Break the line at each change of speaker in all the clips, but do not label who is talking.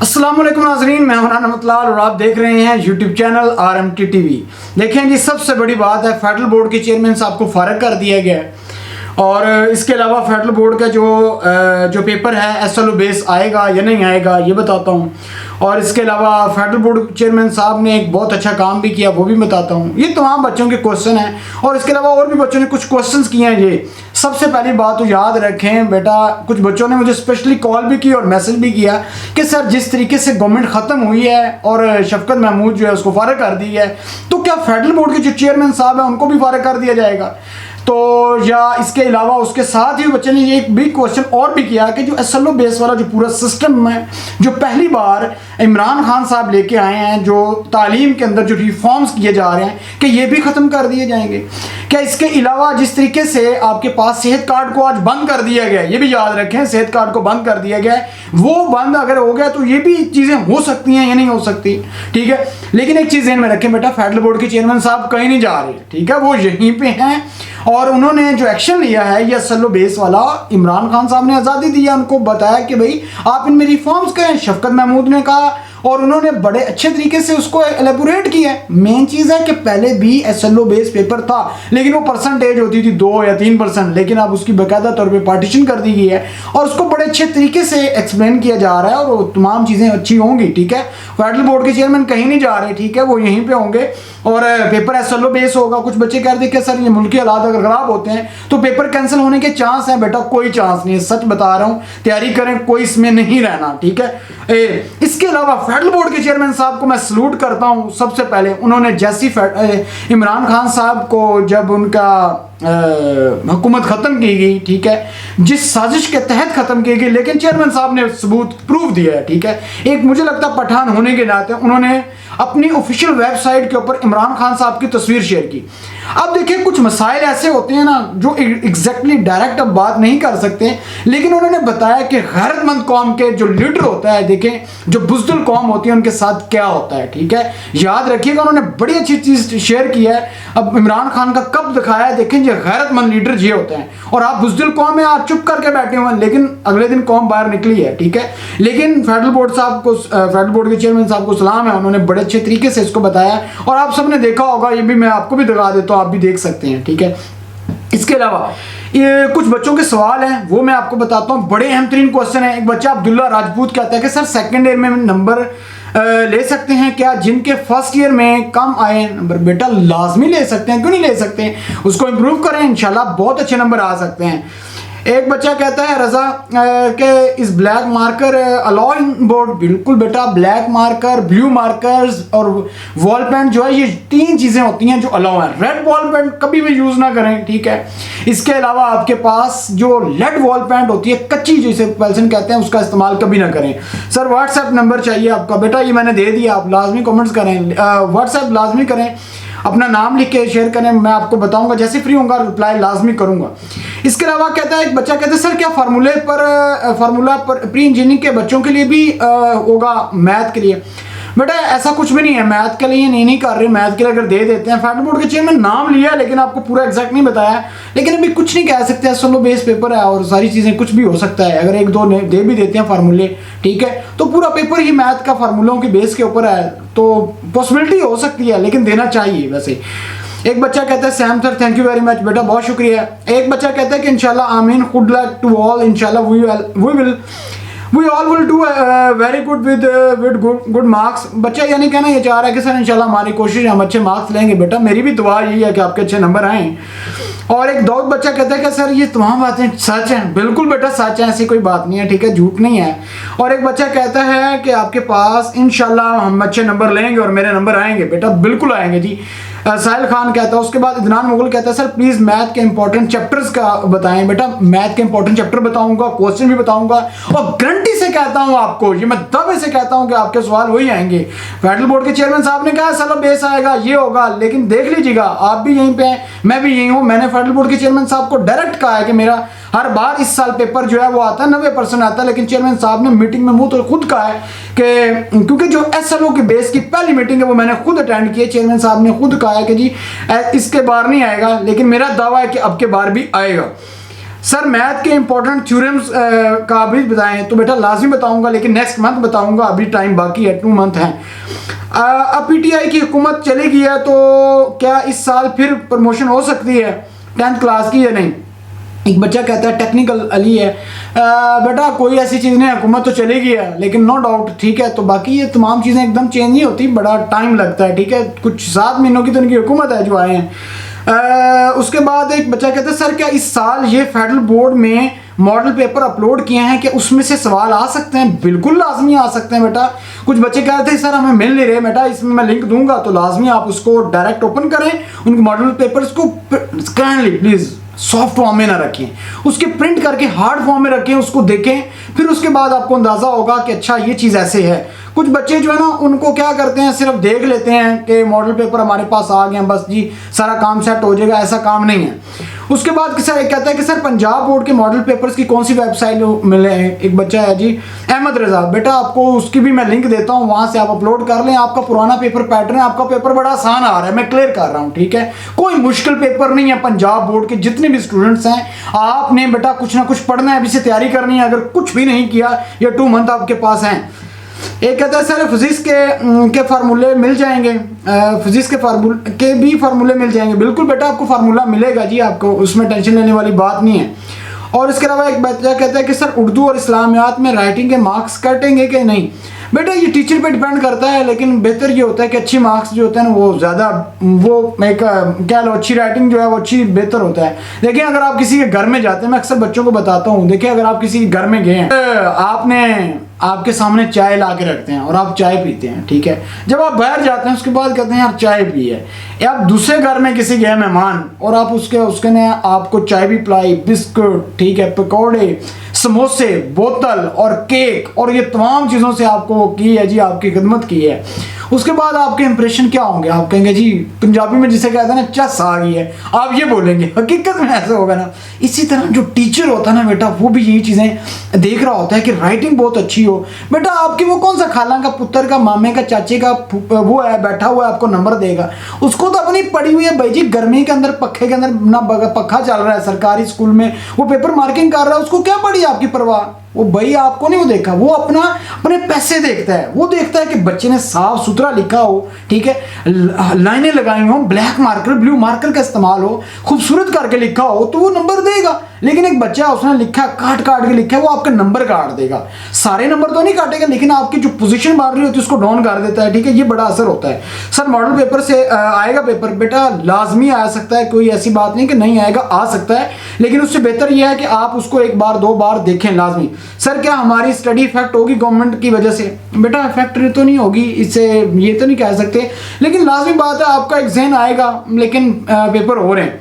अस्सलाम वालेकुम नाज़रीन, मैं हूं रहमतुल्लाह और आप देख रहे हैं यूट्यूब चैनल RMT TV। देखें जी, सबसे बड़ी बात है फेडरल बोर्ड के चेयरमैन साहब को फारग कर दिया गया है और इसके अलावा फेडरल बोर्ड का जो पेपर है SLO बेस आएगा या नहीं आएगा ये बताता हूं। और इसके अलावा फेडरल बोर्ड चेयरमैन साहब ने एक बहुत अच्छा काम भी किया वो भी बताता हूं। ये तमाम बच्चों के क्वेश्चन हैं और इसके अलावा और भी बच्चों ने कुछ क्वेश्चंस किए हैं। ये सबसे पहली बात तो याद रखें बेटा, कुछ बच्चों ने मुझे स्पेशली कॉल भी की और मैसेज भी किया कि सर जिस तरीके से गवर्नमेंट ख़त्म हुई है और शफकत महमूद जो है उसको फारग कर दी है, तो क्या फेडरल बोर्ड के जो चेयरमैन साहब हैं उनको भी फारग कर दिया जाएगा? तो या इसके अलावा उसके साथ ही बच्चे ने ये एक बिग क्वेश्चन और भी किया कि जो SLO बेस वाला जो पूरा सिस्टम है जो पहली बार इमरान खान साहब लेके आए हैं, जो तालीम के अंदर जो रिफॉर्म्स किए जा रहे हैं, कि ये भी ख़त्म कर दिए जाएंगे क्या? इसके अलावा जिस तरीके से आपके पास सेहत कार्ड को आज बंद कर दिया गया, ये भी याद रखें, सेहत कार्ड को बंद कर दिया गया है, वो बंद अगर हो गया तो ये भी चीज़ें हो सकती हैं या नहीं हो सकती, ठीक है। लेकिन एक चीज़ ध्यान में रखें बेटा, फेडरल बोर्ड के चेयरमैन साहब कहीं नहीं जा रहे, ठीक है, वो यहीं पे हैं और उन्होंने जो एक्शन लिया है ये SLO बेस वाला, इमरान खान साहब ने आज़ादी दी है, उनको बताया कि भाई आप इनमें रिफॉर्म्स करें। शफकत महमूद ने कहा और उन्होंने बड़े अच्छे तरीके से उसको एलेबोरेट किया है। मेन चीज़ है कि पहले भी SLO बेस पेपर था लेकिन वो परसेंटेज होती थी 2 या 3%, लेकिन अब उसकी बाकायदा तौर पे पार्टीशन कर दी गई है और उसको बड़े अच्छे तरीके से एक्सप्लेन किया जा रहा है और तमाम चीज़ें अच्छी होंगी, ठीक है। फेडरल बोर्ड के चेयरमैन कहीं नहीं जा रहे, ठीक है, वो यहीं पर होंगे और पेपर SLO बेस होगा। कुछ बच्चे कह रहे थे कि सर ये मुल्की हालात अगर ख़राब होते हैं तो पेपर कैंसिल होने के चांस हैं। बेटा कोई चांस नहीं है, सच बता रहा हूँ, तैयारी करें, कोई इसमें नहीं रहना, ठीक है। इसके अलावा फेडरल बोर्ड के चेयरमैन साहब को मैं सलूट करता हूं। सबसे पहले उन्होंने जैसी इमरान खान साहब को जब उनका हुकूमत ख़त्म की गई, ठीक है, जिस साजिश के तहत ख़त्म की गई, लेकिन चेयरमैन साहब ने सबूत प्रूफ दिया है, ठीक है। एक मुझे लगता है पठान होने के नाते उन्होंने अपनी ऑफिशियल वेबसाइट के ऊपर इमरान खान साहब की तस्वीर शेयर की। अब देखिए, कुछ मसाइल ऐसे होते हैं ना जो एग्जैक्टली डायरेक्ट अब बात नहीं कर सकते, लेकिन उन्होंने बताया कि गैरतमंद कौम के जो लीडर होता है, देखें जो बुज़दिल कौम होती है उनके साथ क्या होता है, ठीक है, याद रखिएगा। उन्होंने बड़ी अच्छी चीज़ शेयर की है। अब इमरान खान का कब दिखाया है, देखें जो गैरतमंद लीडर ये होते हैं और आप बुज़दिल कौम में आप चुप करके बैठे हुए हैं, लेकिन अगले दिन कौम बाहर निकली है, ठीक है। लेकिन फेडरल बोर्ड के चेयरमैन साहब को सलाम है, उन्होंने बड़े अच्छे तरीके से इसको बताया और आप सबने देखा होगा, ये भी मैं आपको भी दिखा देता हूँ, आप भी देख सकते हैं, ठीक है। इसके अलावा ये कुछ बच्चों के सवाल हैं वो मैं आपको बताता हूँ, बड़े अहम तरीन क्वेश्चन है। एक बच्चा अब्दुल्ला राजपूत कहता है कि सर सेकंड ईयर में नंबर ले सकते हैं क्या जिनके फर्स्ट ईयर में कम आए नंबर? बेटा लाजमी ले सकते हैं, क्यों नहीं ले सकते, उसको इम्प्रूव करें, इंशाल्लाह बहुत अच्छे नंबर आ सकते हैं। एक बच्चा कहता है रजा के इस ब्लैक मार्कर अलाउ इन बोर्ड? बिल्कुल बेटा, ब्लैक मार्कर, ब्लू मार्कर्स और वॉल पेन जो है ये 3 चीज़ें होती हैं जो अलाउ हैं। रेड वॉल पेन कभी भी यूज़ ना करें, ठीक है। इसके अलावा आपके पास जो लेड वॉल पेंट होती है कच्ची, जिसे पेंसिल कहते हैं, उसका इस्तेमाल कभी ना करें। सर व्हाट्सएप नंबर चाहिए आपका? बेटा ये मैंने दे दिया, आप लाजमी कमेंट्स करें, व्हाट्सएप लाजमी करें, अपना नाम लिख के शेयर करें, मैं आपको बताऊंगा, जैसे फ्री होगा रिप्लाई लाजमी करूंगा। इसके अलावा कहता है एक बच्चा कहता है सर क्या फार्मूला पर प्री इंजीनियरिंग के बच्चों के लिए भी होगा मैथ के लिए? बेटा ऐसा कुछ भी नहीं है, मैथ के लिए नहीं कर रहे, मैथ के लिए अगर दे देते हैं। फेडरल बोर्ड के चेयरमैन नाम लिया लेकिन आपको पूरा एग्जैक्ट नहीं बताया, लेकिन अभी कुछ नहीं कह सकते, SLO बेस पेपर है और सारी चीज़ें कुछ भी हो सकता है। अगर 1-2 दे भी देते हैं फार्मूले, ठीक है, तो पूरा पेपर ही मैथ का फार्मूलों के बेस के ऊपर है, तो पॉसिबिलिटी हो सकती है, लेकिन देना चाहिए वैसे। एक बच्चा कहता है Sam sir thank you very much, बेटा बहुत शुक्रिया। एक बच्चा कहता है कि इंशाल्लाह आमीन, गुड लक टू ऑल, इंशाल्लाह we all will do very good with good marks. बच्चा यानी कहना ये चाह रहा है कि सर इंशाल्लाह हमारी कोशिश है, हम अच्छे मार्क्स लेंगे। बेटा मेरी भी दुआ यही है कि आपके अच्छे नंबर आएँ। और एक दौद बच्चा कहता है कि सर ये तमाम बातें सच हैं? बिल्कुल बेटा सच है, ऐसी कोई बात नहीं है, ठीक है, झूठ नहीं है। और एक बच्चा कहता है कि आपके पास इंशाल्लाह हम अच्छे नंबर लेंगे और मेरे नंबर आएंगे। बेटा बिल्कुल आएंगे जी। साहिल खान कहता है, उसके बाद इदनान मुगल कहता है सर प्लीज़ मैथ के इंपॉर्टेंट चैप्टर्स का बताएं। बेटा मैथ के इंपॉर्टेंट चैप्टर बताऊंगा, क्वेश्चन भी बताऊंगा और गारंटी से कहता हूं आपको, ये मैं दावे से कहता हूं कि आपके सवाल वही आएंगे। फेडरल बोर्ड के चेयरमैन साहब ने कहा SLO बेस आएगा, ये होगा, लेकिन देख लीजिएगा आप भी यहीं पे हैं, मैं भी यहीं हूँ। मैंने फेडरल बोर्ड के चेयरमैन साहब को डायरेक्ट कहा है कि मेरा हर बार इस साल पेपर जो है वो आता है 90% आता है, लेकिन चेयरमैन साहब ने मीटिंग में मुंह तो खुद कहा है कि क्योंकि जो SLO की बेस की पहली मीटिंग है वो मैंने खुद अटेंड की है, चेयरमैन साहब ने खुद कहा है कि जी इसके बार नहीं आएगा, लेकिन मेरा दावा है कि अब के बार भी आएगा। सर मैथ के इंपॉर्टेंट थ्योरम्स का भी बताएं, तो बेटा लाजमी बताऊंगा, लेकिन नेक्स्ट मंथ बताऊंगा, अभी टाइम बाकी है, 2 मंथ है। अब पीटीआई की हुकूमत चली गई है, तो क्या इस साल फिर प्रमोशन हो सकती है 10th क्लास की या नहीं? एक बच्चा कहता है टेक्निकल अली है, बेटा कोई ऐसी चीज़ नहीं, हुकूमत तो चली गई है लेकिन नो डाउट ठीक है, तो बाकी ये तमाम चीज़ें एकदम चेंज नहीं होती, बड़ा टाइम लगता है, ठीक है, कुछ 7 महीनों की तो इनकी हुकूमत है जो आए हैं। उसके बाद एक बच्चा कहता है सर क्या इस साल ये फेडरल बोर्ड में मॉडल पेपर अपलोड किए हैं कि उसमें से सवाल आ सकते हैं? बिल्कुल लाजमी आ सकते हैं बेटा। कुछ बच्चे कह रहे थे सर हमें मिल नहीं रहे, बेटा इसमें मैं लिंक दूंगा, तो लाजमी आप उसको डायरेक्ट ओपन करें, उन मॉडल पेपर्स को काइंडली प्लीज़ सॉफ्ट फॉर्म में ना रखें, उसके प्रिंट करके हार्ड फॉर्म में रखें, उसको देखें, फिर उसके बाद आपको अंदाज़ा होगा कि अच्छा ये चीज़ ऐसे है। कुछ बच्चे जो है ना उनको क्या करते हैं, सिर्फ देख लेते हैं कि मॉडल पेपर हमारे पास आ गए हैं, बस जी सारा काम सेट हो जाएगा, ऐसा काम नहीं है। उसके बाद सर एक कहता है कि सर पंजाब बोर्ड के मॉडल पेपर्स की कौन सी वेबसाइट मिले हैं? एक बच्चा है जी अहमद रजा, बेटा आपको उसकी भी मैं लिंक देता हूँ, वहाँ से आप अपलोड कर लें। आपका पुराना पेपर पैटर्न है, आपका पेपर बड़ा आसान आ रहा है, मैं क्लियर कर रहा हूँ, ठीक है, कोई मुश्किल पेपर नहीं है। पंजाब बोर्ड के जितने भी स्टूडेंट्स हैं, आपने बेटा कुछ ना कुछ पढ़ना है, अभी से तैयारी करनी है, अगर कुछ भी नहीं किया, ये 2 मंथ आपके पास हैं। एक कहता है सर फिजिक्स के फार्मूले मिल जाएंगे, फिजिक्स के भी फार्मूले मिल जाएंगे। बिल्कुल बेटा आपको फार्मूला मिलेगा जी, आपको उसमें टेंशन लेने वाली बात नहीं है। और इसके अलावा एक बच्चा कहता है कि सर उर्दू और इस्लामियात में राइटिंग के मार्क्स कटेंगे कि नहीं? बेटा ये टीचर पे डिपेंड करता है, लेकिन बेहतर ये होता है कि अच्छे मार्क्स जो होते हैं ना वो ज़्यादा, वो मैं क्या लो अच्छी राइटिंग जो है वो अच्छी बेहतर होता है। देखिए अगर आप किसी के घर में जाते हैं, मैं अक्सर बच्चों को बताता हूँ, देखिए अगर आप किसी के घर में गए हैं, आपने आपके सामने चाय ला के रखते हैं और आप चाय पीते हैं, ठीक है, जब आप बाहर जाते हैं उसके बाद कहते हैं यार चाय पी है, या आप दूसरे घर में किसी गए मेहमान और आप उसके ने आपको चाय भी पिलाई, बिस्कुट, ठीक है, पकौड़े, समोसे, बोतल और केक और ये तमाम चीज़ों से आपको की है जी, आपकी खिदमत की है, उसके बाद आपके इंप्रेशन क्या होंगे? आप कहेंगे जी पंजाबी में जिसे कहते हैं ना चस आ गई है, आप ये बोलेंगे, हकीकत में ऐसा होगा ना। इसी तरह जो टीचर होता है ना बेटा, वो भी यही चीज़ें देख रहा होता है कि राइटिंग बहुत अच्छी हो। बेटा आपकी वो कौन सा खाला का पुत्र का, मामे का, चाचे का वो है बैठा हुआ है, आपको नंबर देगा, उसको तो अपनी पड़ी हुई है भाई जी, गर्मी के अंदर पक्खे के अंदर ना पक्खा चल रहा है सरकारी स्कूल में, वो पेपर मार्किंग कर रहा है, उसको क्या पड़ी आपकी परवाह? वो भाई आपको नहीं वो देखा, वो अपने पैसे देखता है, वो देखता है कि बच्चे ने साफ सुथरा लिखा हो, ठीक है, लाइनें लगाई हो, ब्लैक मार्कर ब्लू मार्कर का इस्तेमाल हो, खूबसूरत करके लिखा हो, तो वो नंबर देगा। लेकिन एक बच्चा उसने लिखा काट के लिखा है, वो आपका नंबर काट देगा, सारे नंबर तो नहीं काटेगा, लेकिन आपकी जो पोजीशन मार रही होती है उसको डाउन कर देता है, ठीक है, ये बड़ा असर होता है। सर मॉडल पेपर से आएगा पेपर? बेटा लाजमी आ सकता है, कोई ऐसी बात नहीं कि नहीं आएगा, आ सकता है, लेकिन उससे बेहतर यह है कि आप उसको 1 बार 2 बार देखें लाजमी। सर क्या हमारी स्टडी इफेक्ट होगी गवर्नमेंट की वजह से? बेटा इफेक्ट तो नहीं होगी, इससे ये तो नहीं कह सकते, लेकिन लाजमी बात है आपका एग्जाम आएगा, लेकिन पेपर हो रहे हैं।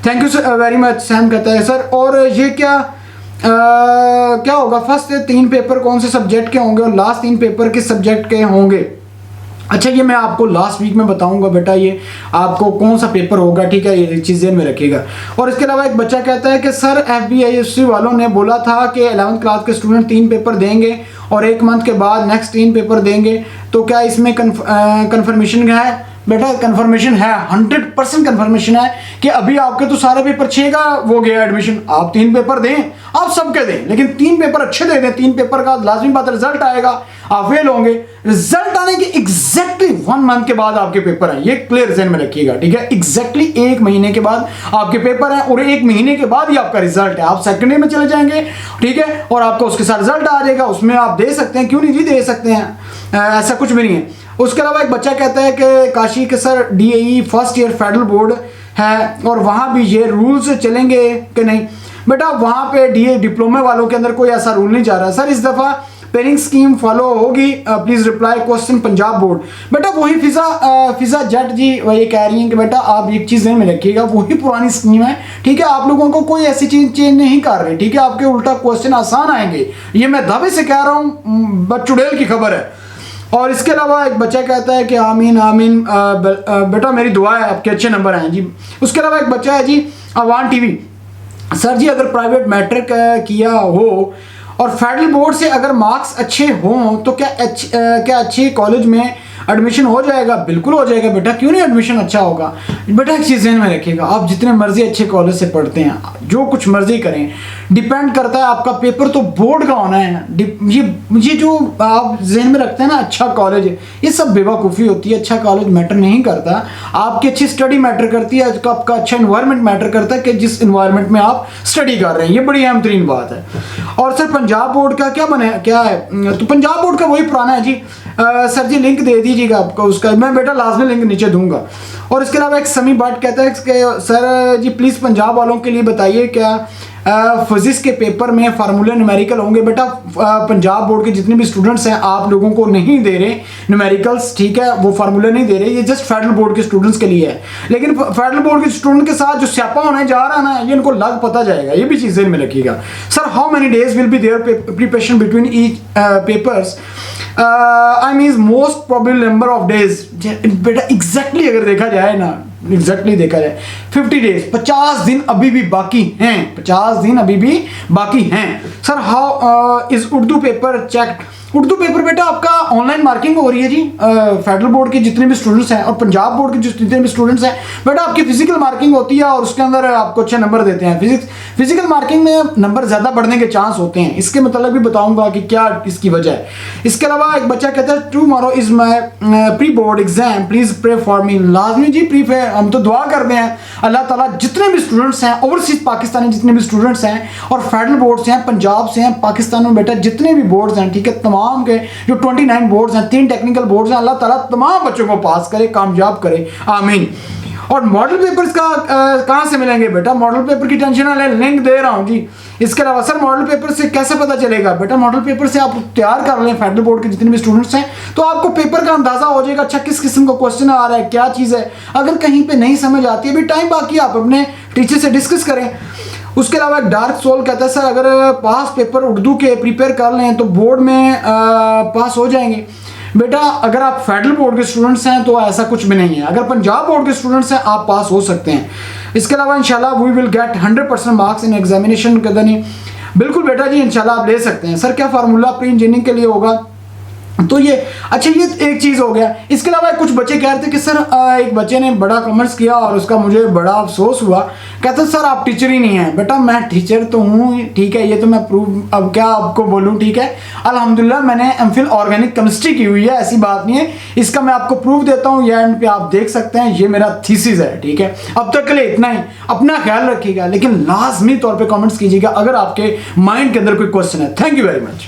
Thank you very much Sam कहता है सर, और ये क्या होगा, फर्स्ट 3 पेपर कौन से सब्जेक्ट के होंगे और लास्ट 3 पेपर किस सब्जेक्ट के होंगे? अच्छा ये मैं आपको लास्ट वीक में बताऊंगा बेटा, ये आपको कौन सा पेपर होगा, ठीक है, ये चीज़ें में रखिएगा। और इसके अलावा एक बच्चा कहता है कि सर FBISC वालों ने बोला था कि 11th क्लास के स्टूडेंट 3 पेपर देंगे और 1 मंथ के बाद नेक्स्ट 3 पेपर देंगे, तो क्या इसमें कन्फर्मेशन है? बेटा कन्फर्मेशन है, 100% कन्फर्मेशन है कि अभी आपके तो सारे पेपर 6 का वो गया एडमिशन, आप 3 पेपर दें, आप सबके दें, लेकिन 3 पेपर अच्छे दे दें, 3 पेपर का लाजमी बात रिजल्ट आएगा, आप फेल होंगे, रिजल्ट आने के एग्जैक्टली 1 मंथ के बाद आपके पेपर हैं, ये क्लियर ज़हन में रखिएगा, ठीक है, एग्जैक्टली 1 महीने के बाद आपके पेपर हैं और 1 महीने के बाद ही आपका रिजल्ट है, आप सेकेंड ईयर में चले जाएंगे, ठीक है, और आपका उसके साथ रिजल्ट आ जाएगा, उसमें आप दे सकते हैं, क्यों नहीं जी दे सकते हैं, ऐसा कुछ भी नहीं है। उसके अलावा एक बच्चा कहता है कि काशी के sir DAE first year federal board है और वहाँ भी ये रूल्स चलेंगे कि नहीं? बेटा वहाँ पे DA डिप्लोमा वालों के अंदर कोई ऐसा रूल नहीं जा रहा है सर, इस दफ़ा पेरिंग स्कीम फॉलो होगी, please reply question Punjab board. बेटा वही फिज़ा जट जी वही कह रही हैं कि बेटा आप एक चीज़ में रखिएगा, वही पुरानी स्कीम है, ठीक है, आप लोगों को कोई ऐसी चीज़ चेंज नहीं कर रही, ठीक है, आपके उल्टा क्वेश्चन आसान आएंगे, ये मैं दावे से कह रहा हूँ, बचुड़ेल की खबर है। और इसके अलावा एक बच्चा कहता है कि आमीन आमीन, बेटा मेरी दुआ है आपके अच्छे नंबर आए जी। उसके अलावा एक बच्चा है जी अवान TV, सर जी अगर प्राइवेट मैट्रिक किया हो और फेडरल बोर्ड से अगर मार्क्स अच्छे हों तो क्या अच्छे कॉलेज में एडमिशन हो जाएगा, बिल्कुल हो जाएगा बेटा, क्यों नहीं एडमिशन अच्छा होगा। बेटा एक चीज़ ध्यान में रखिएगा, आप जितने मर्जी अच्छे कॉलेज से पढ़ते हैं, जो कुछ मर्जी करें, डिपेंड करता है आपका पेपर तो बोर्ड का होना है। ये जो आप जहन में रखते हैं ना अच्छा कॉलेज है, ये सब बेवकूफ़ी होती है। अच्छा कॉलेज मैटर नहीं करता, आपकी अच्छी स्टडी मैटर करती है, आपका अच्छा इन्वायरमेंट मैटर करता है कि जिस इन्वायरमेंट में आप स्टडी कर रहे हैं, ये बड़ी अहम तरीन बात है। और सर पंजाब बोर्ड का क्या है, तो पंजाब बोर्ड का वही पुराना है जी। सर जी लिंक दे दीजिएगा आपको उसका, मैं बेटा लाजमी लिंक नीचे दूंगा। और इसके अलावा एक समी भट्ट कहता है कि सर जी प्लीज़ पंजाब वालों के लिए बताइए क्या फिजिक्स के पेपर में फार्मूले न्यूमेरिकल होंगे। बेटा पंजाब बोर्ड के जितने भी स्टूडेंट्स हैं आप लोगों को नहीं दे रहे न्यूमेरिकल्स, ठीक है, वो फार्मूले नहीं दे रहे, ये जस्ट फेडरल बोर्ड के स्टूडेंट्स के लिए है। लेकिन फेडरल बोर्ड के स्टूडेंट के साथ जो स्यापा होने जा रहा है ना, ये इनको लग पता जाएगा, ये भी चीज़ें में रखिएगा। Sir how many days will be there preparation between each papers, I mean most probable number of days. बेटा एग्जैक्टली अगर देखा जाए ना, एग्जैक्टली देखा जाए 50 डेज, 50 दिन अभी भी बाकी हैं, 50 दिन अभी भी बाकी हैं। Sir how is Urdu paper checked, Urdu paper बेटा आपका ऑनलाइन मार्किंग हो रही है जी। फेडरल बोर्ड के जितने भी स्टूडेंट्स हैं और पंजाब बोर्ड के जितने भी स्टूडेंट्स हैं, बेटा आपकी फिजिकल मार्किंग होती है और उसके अंदर आपको अच्छे नंबर देते हैं। फिजिकल मार्किंग में नंबर ज़्यादा बढ़ने के चांस होते हैं, इसके मतलब भी बताऊंगा कि क्या इसकी वजह है। इसके अलावा एक बच्चा कहता है tomorrow is my pre board exam please pray for me. लाजमी जी प्री पे हम तो दुआ करते हैं अल्लाह ताला जितने भी स्टूडेंट्स हैं, ओवरसीज पाकिस्तानी जितने भी स्टूडेंट्स हैं और फेडरल बोर्ड से हैं, पंजाब से हैं, पाकिस्तान में बेटा जितने भी बोर्ड्स हैं, ठीक है, तमाम के जो 29 बोर्ड्स हैं, 3 टेक्निकल बोर्ड्स हैं, अल्लाह ताला तमाम बच्चों को पास करे, कामयाब करे, आमीन। और मॉडल पेपर्स का कहाँ से मिलेंगे बेटा, मॉडल पेपर की टेंशन ना लें, लिंक दे रहा हूँ जी। इसके अलावा सर मॉडल पेपर से कैसे पता चलेगा, बेटा मॉडल पेपर से आप तैयार कर लें, फेडरल बोर्ड के जितने भी स्टूडेंट्स हैं, तो आपको पेपर का अंदाजा हो जाएगा अच्छा किस किस्म का क्वेश्चन आ रहा है, क्या चीज़ है। अगर कहीं पे नहीं समझ आती है, अभी टाइम बाकी, आप अपने टीचर से डिस्कस करें। उसके अलावा डार्क सोल कहता है सर अगर पास पेपर उर्दू के प्रिपेयर कर लें तो बोर्ड में पास हो जाएंगे। बेटा अगर आप फेडरल बोर्ड के स्टूडेंट्स हैं तो ऐसा कुछ भी नहीं है, अगर पंजाब बोर्ड के स्टूडेंट्स हैं आप पास हो सकते हैं। इसके अलावा इंशाल्लाह we will get 100% marks in examination. कहता नहीं बिल्कुल बेटा जी इंशाल्लाह आप ले सकते हैं। सर क्या फार्मूला प्री इंजीनियरिंग के लिए होगा, तो ये अच्छा ये एक चीज़ हो गया। इसके अलावा कुछ बच्चे कह रहे थे कि सर एक बच्चे ने बड़ा कमेंट्स किया और उसका मुझे बड़ा अफसोस हुआ, कहते सर आप टीचर ही नहीं हैं। बेटा मैं टीचर तो हूँ, ठीक है, ये तो मैं प्रूव अब क्या आपको बोलूँ, ठीक है, अल्हम्दुलिल्लाह मैंने एमफिल ऑर्गेनिक केमिस्ट्री की हुई है, ऐसी बात नहीं है, इसका मैं आपको प्रूफ देता हूँ, ये एंड पे आप देख सकते हैं, ये मेरा थीसिस है, ठीक है। अब तक के लिए इतना ही, अपना ख्याल रखिएगा, लेकिन लाजमी तौर पर कॉमेंट्स कीजिएगा अगर आपके माइंड के अंदर कोई क्वेश्चन है। Thank you very much.